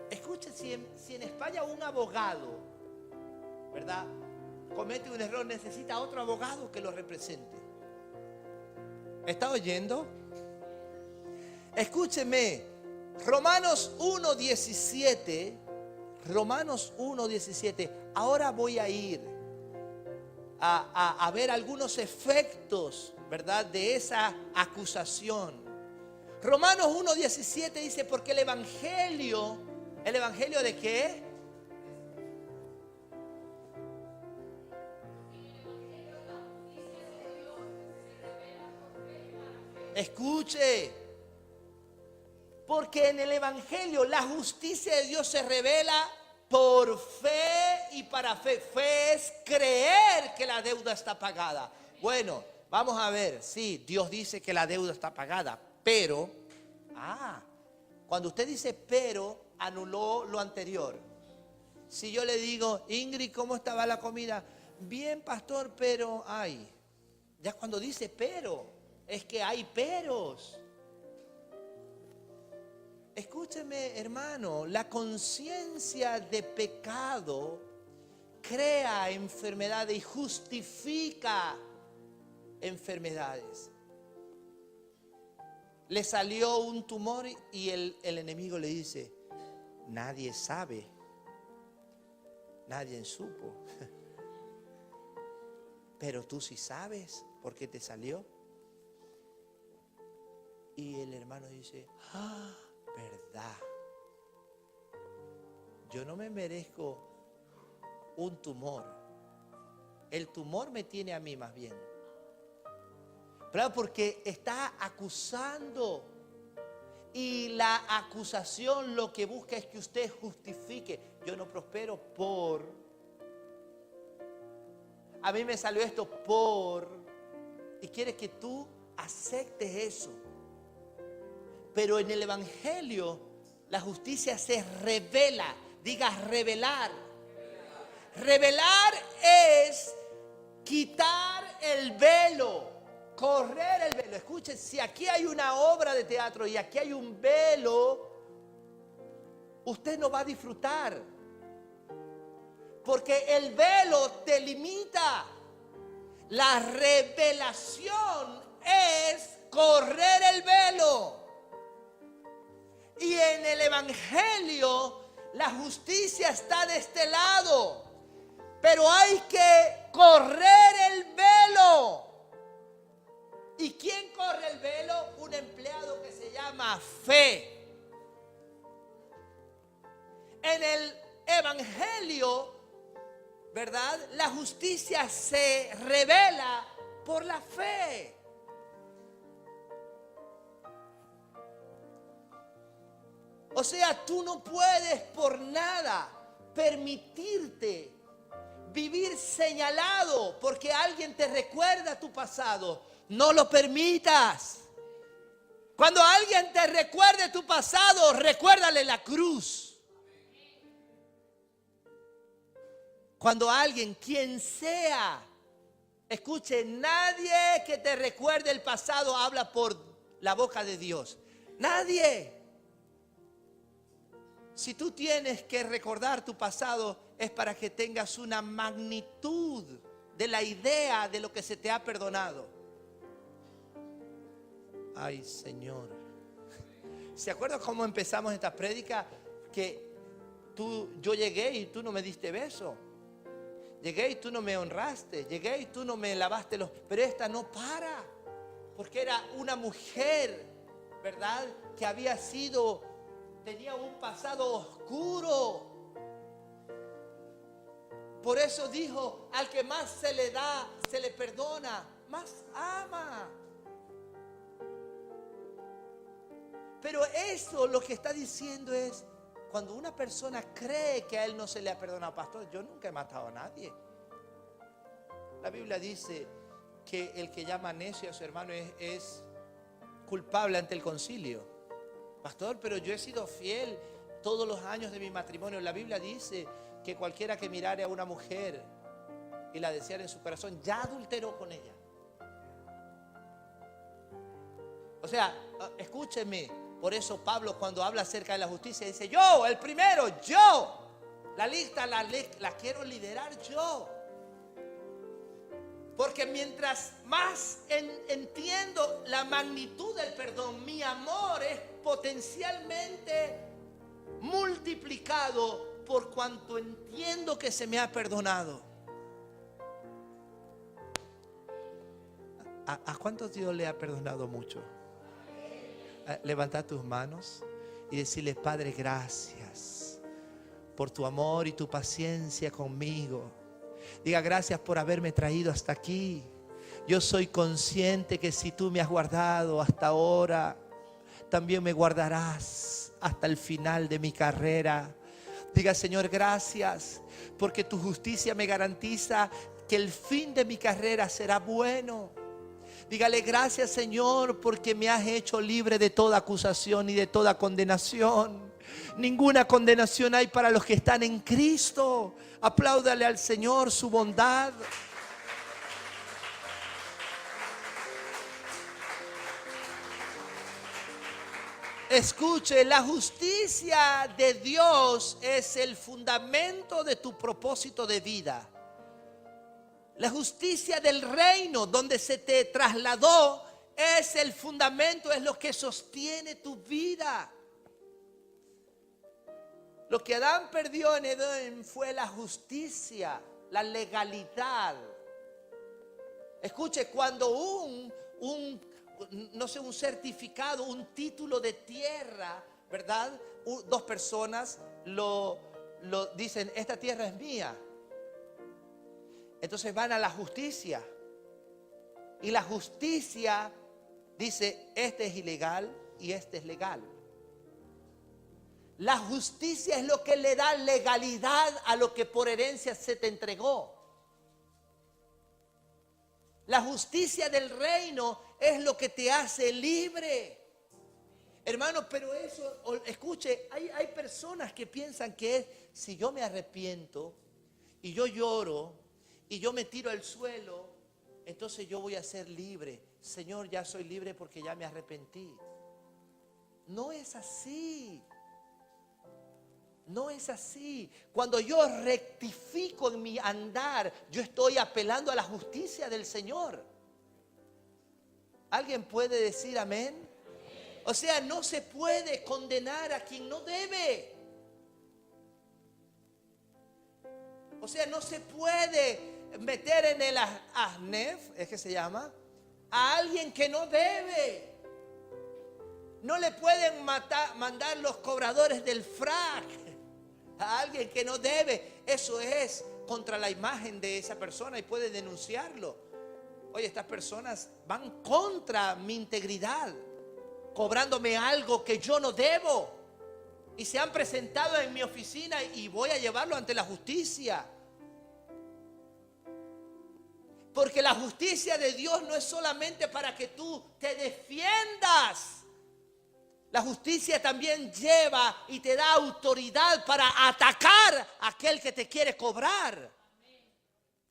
Escuche, si en España un abogado, ¿verdad?, comete un error, necesita otro abogado que lo represente. ¿Está oyendo? Escúcheme, Romanos 1:17. Romanos 1:17. Ahora voy a ir a ver algunos efectos, ¿verdad?, de esa acusación. Romanos 1:17 dice, porque ¿el evangelio de qué? Escuche, porque en el evangelio la justicia de Dios se revela por fe y para fe. Fe es creer que la deuda está pagada. Bueno, vamos a ver, sí, Dios dice que la deuda está pagada, pero, cuando usted dice pero, anuló lo anterior. Si yo le digo, Ingrid, ¿cómo estaba la comida? Bien, pastor, pero hay. Ya cuando dice pero, es que hay peros. Escúcheme, hermano, la conciencia de pecado crea enfermedades y justifica enfermedades. Le salió un tumor y el enemigo le dice, nadie sabe, nadie supo, pero tú sí sabes por qué te salió. Y el hermano dice, verdad, yo no me merezco un tumor. El tumor me tiene a mí más bien. Pero porque está acusando. Y la acusación lo que busca es que usted justifique. Yo no prospero por. A mí me salió esto por. Y quiere que tú aceptes eso. Pero en el evangelio la justicia se revela. Diga revelar. Revelar es quitar el velo, correr el velo. Escuchen, si aquí hay una obra de teatro y aquí hay un velo, usted no va a disfrutar. Porque el velo te limita. La revelación es correr el velo. Y en el evangelio la justicia está de este lado, pero hay que correr el velo. ¿Y quién corre el velo? Un empleado que se llama fe. En el evangelio ¿verdad? La justicia se revela por la fe. O sea, tú no puedes por nada permitirte vivir señalado porque alguien te recuerda tu pasado. No lo permitas. Cuando alguien te recuerde tu pasado, recuérdale la cruz. Cuando alguien, quien sea, escuche, nadie que te recuerde el pasado habla por la boca de Dios. Nadie. Si tú tienes que recordar tu pasado, es para que tengas una magnitud de la idea de lo que se te ha perdonado. Ay, Señor. ¿Se acuerdan cómo empezamos esta prédica? Que yo llegué y tú no me diste beso. Llegué y tú no me honraste. Llegué y tú no me lavaste los... Pero esta no para. Porque era una mujer, ¿verdad? Que tenía un pasado oscuro. Por eso dijo, al que más se le da, se le perdona, más ama. Pero eso lo que está diciendo es, cuando una persona cree que a él no se le ha perdonado, pastor, yo nunca he matado a nadie. La Biblia dice que el que llama necio a su hermano es culpable ante el concilio. Pastor, pero yo he sido fiel todos los años de mi matrimonio. La Biblia dice que cualquiera que mirare a una mujer y la deseara en su corazón, ya adulteró con ella. O sea, escúcheme. Por eso Pablo, cuando habla acerca de la justicia, dice, yo, el primero, yo. La lista la quiero liderar yo. Porque mientras más entiendo la magnitud del perdón, mi amor es potencialmente multiplicado por cuanto entiendo que se me ha perdonado. ¿A cuántos Dios le ha perdonado mucho? Levanta tus manos y decirle, Padre, gracias por tu amor y tu paciencia conmigo. Diga, gracias por haberme traído hasta aquí. Yo soy consciente que si tú me has guardado hasta ahora, también me guardarás hasta el final de mi carrera. Diga, Señor, gracias porque tu justicia me garantiza que el fin de mi carrera será bueno. Dígale, gracias, Señor, porque me has hecho libre de toda acusación y de toda condenación. Ninguna condenación hay para los que están en Cristo. Apláudale al Señor su bondad. Escuche, la justicia de Dios es el fundamento de tu propósito de vida. La justicia del reino donde se te trasladó es el fundamento, es lo que sostiene tu vida. Lo que Adán perdió en Edén fue la justicia, la legalidad. Escuche, cuando un certificado, un título de tierra, ¿verdad? Dos personas lo dicen, esta tierra es mía. Entonces van a la justicia. Y la justicia dice, este es ilegal y este es legal. La justicia es lo que le da legalidad a lo que por herencia se te entregó. La justicia del reino es lo que te hace libre. Hermano, pero eso, escuche, hay personas que piensan que es, si yo me arrepiento y yo lloro y yo me tiro al suelo, entonces yo voy a ser libre. Señor, ya soy libre porque ya me arrepentí. No es así. No es así. Cuando yo rectifico en mi andar, yo estoy apelando a la justicia del Señor. ¿Alguien puede decir amén? O sea, no se puede condenar a quien no debe. O sea, no se puede meter en el Asnef, es que se llama, a alguien que no debe. No le pueden mandar los cobradores del frac a alguien que no debe. Eso es contra la imagen de esa persona y puede denunciarlo. Oye, estas personas van contra mi integridad, cobrándome algo que yo no debo. Y se han presentado en mi oficina y voy a llevarlo ante la justicia. Porque la justicia de Dios no es solamente para que tú te defiendas. La justicia también lleva y te da autoridad para atacar a aquel que te quiere cobrar.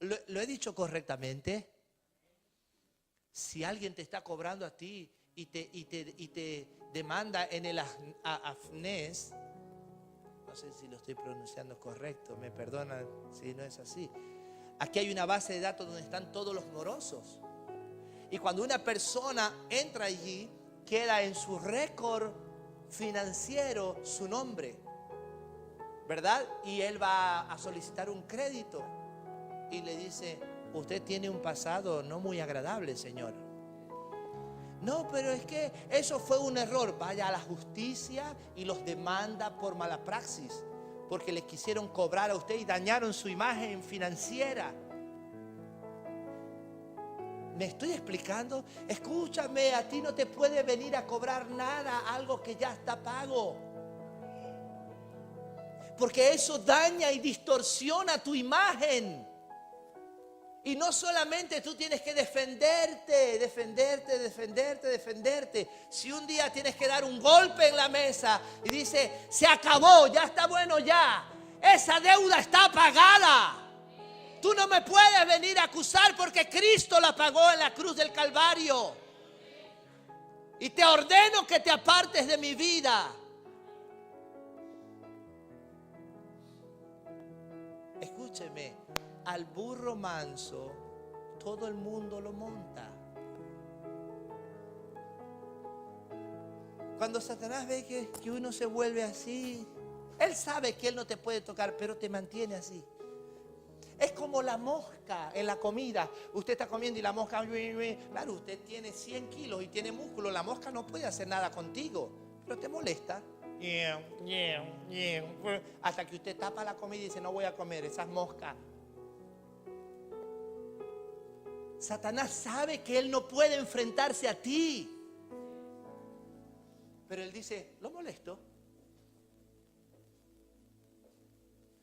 ¿Lo he dicho correctamente? Si alguien te está cobrando a ti y te demanda en el AFNES, no sé si lo estoy pronunciando correcto, me perdonan si no es así. Aquí hay una base de datos donde están todos los morosos. Y cuando una persona entra allí, queda en su récord financiero su nombre, ¿verdad? Y él va a solicitar un crédito y le dice: usted tiene un pasado no muy agradable, señor. No, pero es que eso fue un error. Vaya a la justicia y los demanda por mala praxis, porque le quisieron cobrar a usted y dañaron su imagen financiera. ¿Me estoy explicando? Escúchame, a ti no te puede venir a cobrar nada, algo que ya está pago. Porque eso daña y distorsiona tu imagen. Y no solamente tú tienes que defenderte. Si un día tienes que dar un golpe en la mesa y dice: se acabó, ya está bueno ya. Esa deuda está pagada. Tú no me puedes venir a acusar porque Cristo la pagó en la cruz del Calvario. Y te ordeno que te apartes de mi vida. Escúcheme, al burro manso todo el mundo lo monta. Cuando Satanás ve que uno se vuelve así, él sabe que él no te puede tocar, pero te mantiene así. Es como la mosca en la comida. Usted está comiendo y la mosca, claro, usted tiene 100 kilos y tiene músculo. La mosca no puede hacer nada contigo, pero te molesta. Hasta que usted tapa la comida y dice: no voy a comer esas moscas. Satanás sabe que él no puede enfrentarse a ti, pero él dice: lo molesto.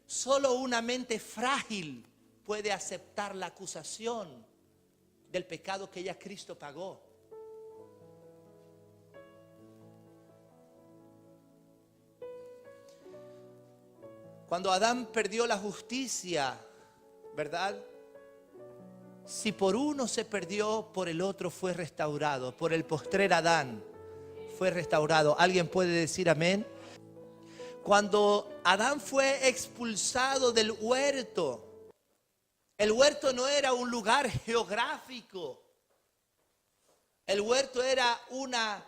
Solo una mente frágil puede aceptar la acusación del pecado que ya Cristo pagó. Cuando Adán perdió la justicia, ¿verdad? Si por uno se perdió, por el otro fue restaurado. Por el postrer Adán fue restaurado. ¿Alguien puede decir amén? Cuando Adán fue expulsado del huerto, el huerto no era un lugar geográfico. El huerto era una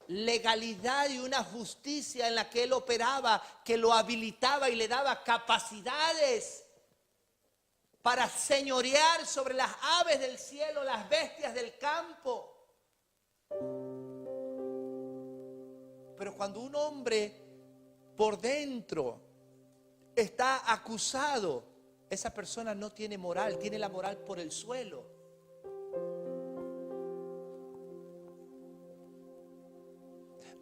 legalidad y una justicia en la que él operaba, que lo habilitaba y le daba capacidades para señorear sobre las aves del cielo, las bestias del campo. Pero cuando un hombre por dentro está acusado, esa persona no tiene moral, tiene la moral por el suelo.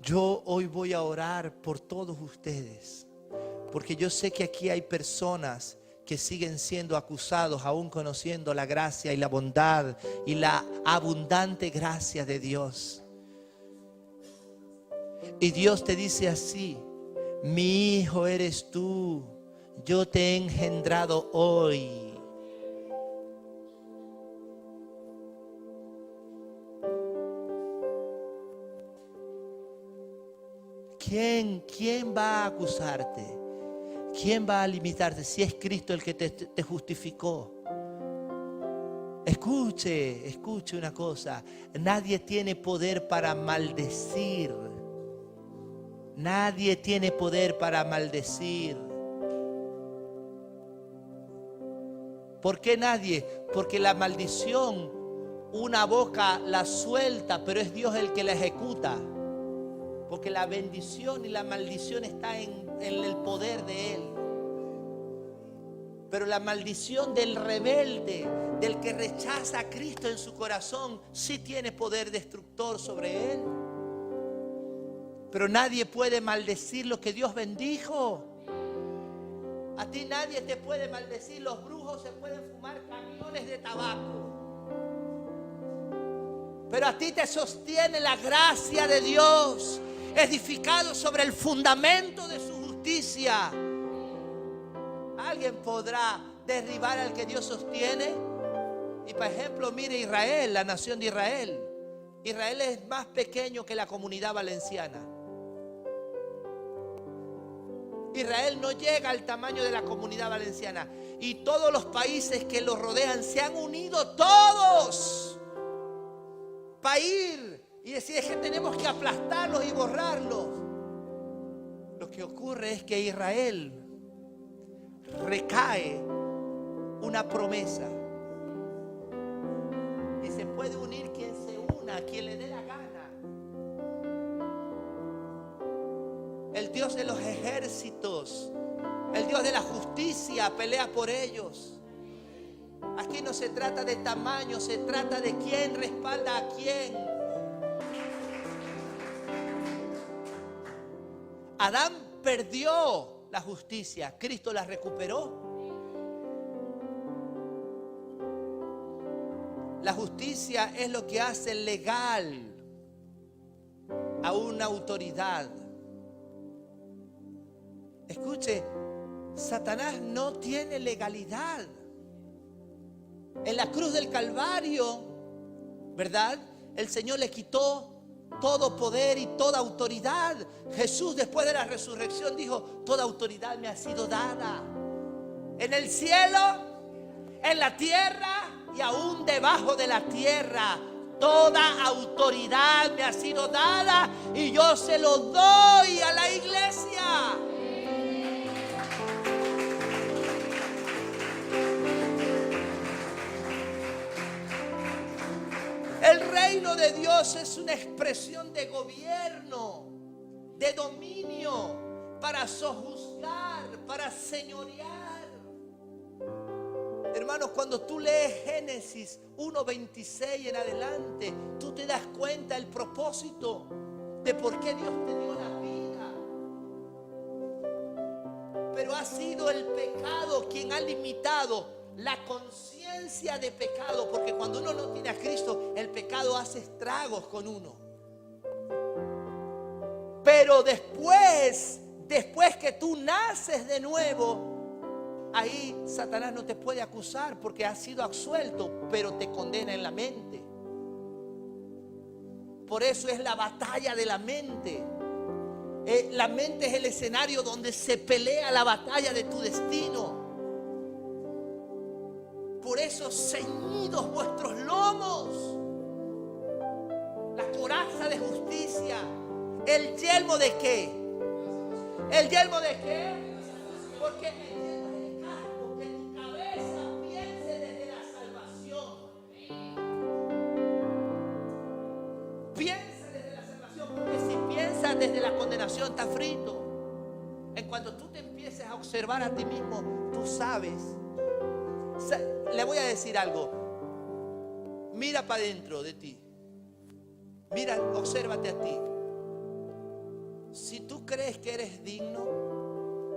Yo hoy voy a orar por todos ustedes, porque yo sé que aquí hay personas que siguen siendo acusados, aún conociendo la gracia y la bondad y la abundante gracia de Dios. Y Dios te dice así: mi hijo eres tú, yo te he engendrado hoy. ¿Quién va a acusarte? ¿Quién va a limitarte si es Cristo el que te justificó? Escuche una cosa. Nadie tiene poder para maldecir. Nadie tiene poder para maldecir. ¿Por qué nadie? Porque la maldición, una boca la suelta, pero es Dios el que la ejecuta. Porque la bendición y la maldición está en el poder de Él. Pero la maldición del rebelde, del que rechaza a Cristo en su corazón, sí tiene poder destructor sobre él. Pero nadie puede maldecir lo que Dios bendijo. A ti nadie te puede maldecir. Los brujos se pueden fumar camiones de tabaco, pero a ti te sostiene la gracia de Dios, edificado sobre el fundamento de su justicia. ¿Alguien podrá derribar al que Dios sostiene? Y por ejemplo, mire Israel, la nación de Israel. Israel es más pequeño que la Comunidad Valenciana. Israel no llega al tamaño de la Comunidad Valenciana. Y todos los países que lo rodean se han unido todos para ir y decir: es que tenemos que aplastarlos y borrarlos. Lo que ocurre es que Israel recae una promesa y se puede unir quien se una, quien le dé la gana. El Dios de los ejércitos, el Dios de la justicia pelea por ellos. Aquí no se trata de tamaño, se trata de quién respalda a quién. Adán perdió la justicia, Cristo la recuperó. La justicia es lo que hace legal a una autoridad. Escuche, Satanás no tiene legalidad. En la cruz del Calvario, ¿verdad? El Señor le quitó todo poder y toda autoridad. Jesús, después de la resurrección, dijo: toda autoridad me ha sido dada en el cielo, en la tierra y aún debajo de la tierra. Toda autoridad me ha sido dada y yo se lo doy a la iglesia. El reino de Dios es una expresión de gobierno, de dominio, para sojuzgar, para señorear. Hermanos, cuando tú lees Génesis 1:26 en adelante, tú te das cuenta el propósito de por qué Dios te dio la vida. Pero ha sido el pecado quien ha limitado la conciencia de pecado, porque cuando uno no tiene a Cristo, el pecado hace estragos con uno. Pero después que tú naces de nuevo, ahí Satanás no te puede acusar porque has sido absuelto, pero te condena en la mente. Por eso es la batalla de la mente. La mente es el escenario donde se pelea la batalla de tu destino. Por eso, ceñidos vuestros lomos, la coraza de justicia. ¿El yelmo de qué? ¿El yelmo de qué? Porque el yelmo es el casco, que tu cabeza piense desde la salvación. Piensa desde la salvación, porque si piensas desde la condenación, está frito. En cuanto tú te empieces a observar a ti mismo, tú sabes. Le voy a decir algo. Mira para adentro de ti. Mira, obsérvate a ti. Si tú crees que eres digno,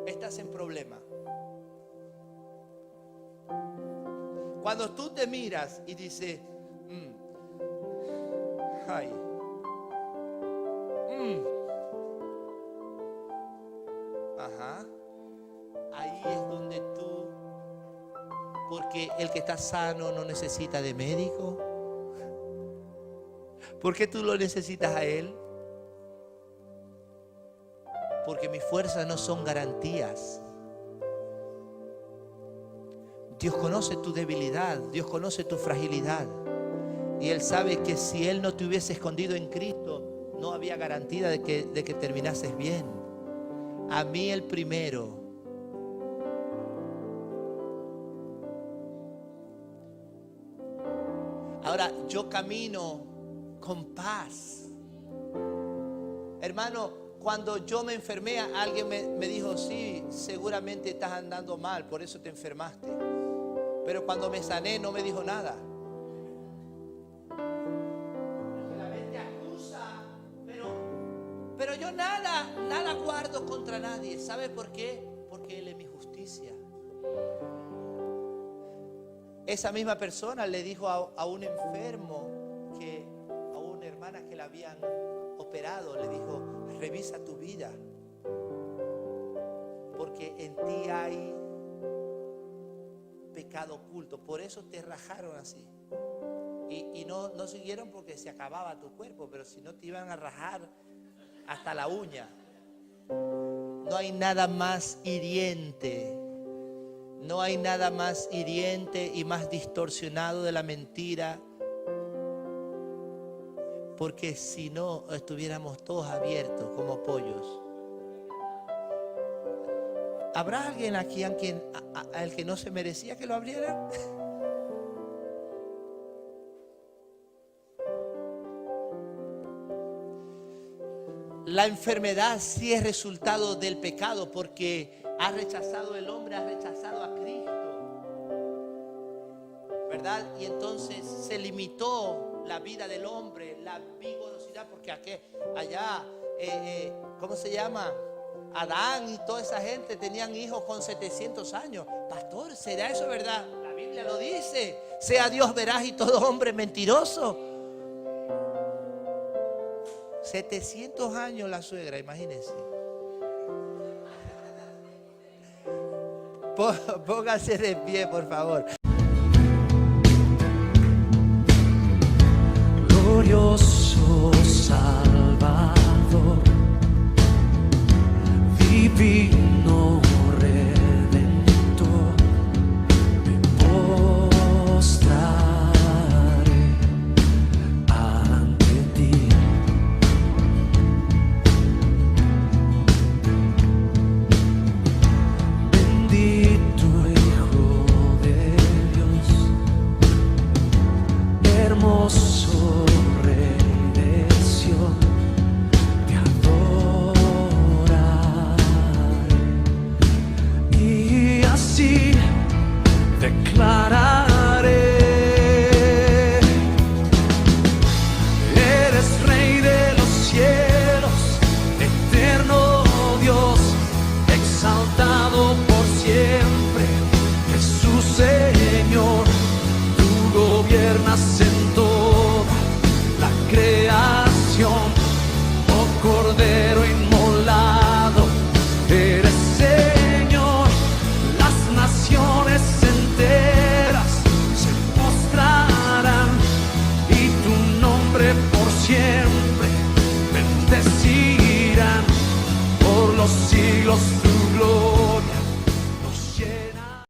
estás en problema. Cuando tú te miras y dices: ay, ajá, ahí es donde tú. Porque el que está sano no necesita de médico. ¿Por qué tú lo necesitas a él? Porque mis fuerzas no son garantías. Dios conoce tu debilidad, Dios conoce tu fragilidad. Y Él sabe que si Él no te hubiese escondido en Cristo, no había garantía de que terminases bien. A mí el primero. Ahora, yo camino con paz. Hermano, cuando yo me enfermé, alguien me dijo, sí, seguramente estás andando mal, por eso te enfermaste. Pero cuando me sané no me dijo nada. La mente acusa, pero yo nada guardo contra nadie. ¿Sabe por qué? Porque Él es mi justicia. Esa misma persona le dijo a un enfermo, a una hermana que la habían operado, le dijo, revisa tu vida, porque en ti hay pecado oculto, por eso te rajaron así. Y no siguieron porque se acababa tu cuerpo, pero si no te iban a rajar hasta la uña. No hay nada más hiriente. No hay nada más hiriente y más distorsionado de la mentira. Porque si no, estuviéramos todos abiertos como pollos. ¿Habrá alguien aquí al que no se merecía que lo abrieran? La enfermedad sí es resultado del pecado, porque ha rechazado el hombre, ha rechazado a Cristo, ¿verdad? Y entonces se limitó la vida del hombre, la vigorosidad, porque allá, ¿cómo se llama? Adán y toda esa gente tenían hijos con 700 años. Pastor, ¿será eso verdad? La Biblia lo dice. Sea Dios veraz y todo hombre mentiroso. 700 años la suegra, imagínense. Póngase de pie, por favor. Glorioso Salvador, divino.